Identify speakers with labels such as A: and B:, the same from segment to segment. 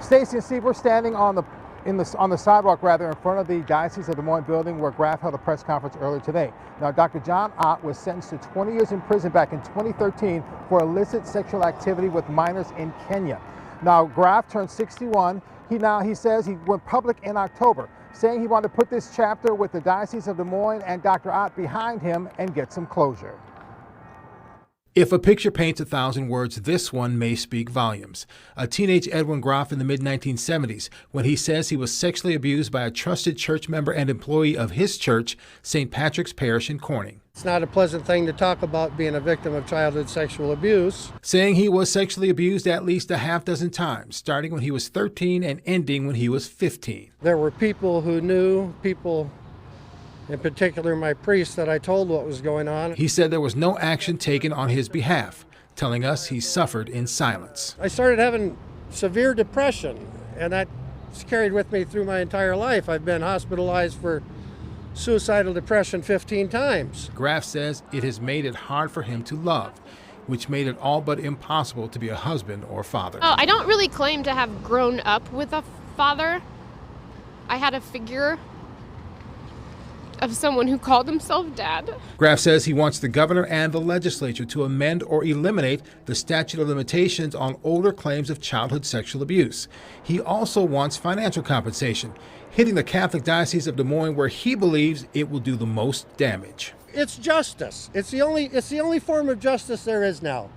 A: Stacy and Steve, we're standing on the sidewalk in front of the Diocese of Des Moines building where Graf held a press conference earlier today. Now, Dr. John Ott was sentenced to 20 years in prison back in 2013 for illicit sexual activity with minors in Kenya. Now, Graf turned 61. He says he went public in October, saying he wanted to put this chapter with the Diocese of Des Moines and Dr. Ott behind him and get some closure.
B: If a picture paints 1,000 words, this one may speak volumes. A teenage Edwin Graf in the mid-1970s, when he says he was sexually abused by a trusted church member and employee of his church, St. Patrick's Parish in Corning.
C: It's not a pleasant thing to talk about being a victim of childhood sexual abuse.
B: Saying he was sexually abused at least a half dozen times, starting when he was 13 and ending when he was 15.
C: There were people who knew, in particular my priest, that I told what was going on.
B: He said there was no action taken on his behalf, telling us he suffered in silence.
C: I started having severe depression, and that's carried with me through my entire life. I've been hospitalized for suicidal depression 15 times.
B: Graf says it has made it hard for him to love, which made it all but impossible to be a husband or father.
D: I don't really claim to have grown up with a father. I had a figure of someone who called himself dad.
B: Graf says he wants the governor and the legislature to amend or eliminate the statute of limitations on older claims of childhood sexual abuse. He also wants financial compensation, hitting the Catholic Diocese of Des Moines where he believes it will do the most damage.
C: It's justice. It's the only form of justice there is now.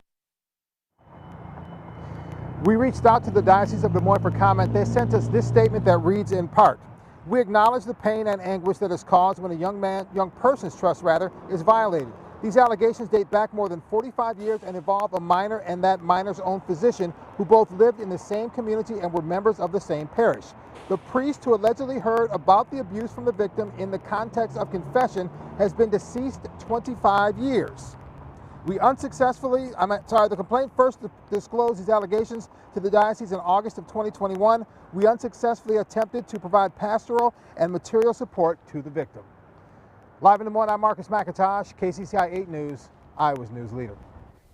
A: We reached out to the Diocese of Des Moines for comment. They sent us this statement that reads in part: "We acknowledge the pain and anguish that is caused when a young person's trust is violated. These allegations date back more than 45 years and involve a minor and that minor's own physician who both lived in the same community and were members of the same parish. The priest who allegedly heard about the abuse from the victim in the context of confession has been deceased 25 years. The complaint first disclosed these allegations to the diocese in August of 2021. We unsuccessfully attempted to provide pastoral and material support to the victim." Live in Des Moines, I'm Marcus McIntosh, KCCI 8 News, Iowa's news leader.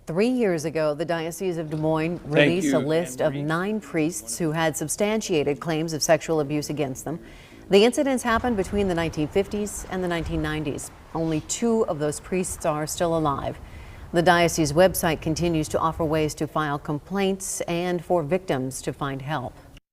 E: 3 years ago, the Diocese of Des Moines released a list of 9 priests who had substantiated claims of sexual abuse against them. The incidents happened between the 1950s and the 1990s. Only 2 of those priests are still alive. The diocese website continues to offer ways to file complaints and for victims to find help.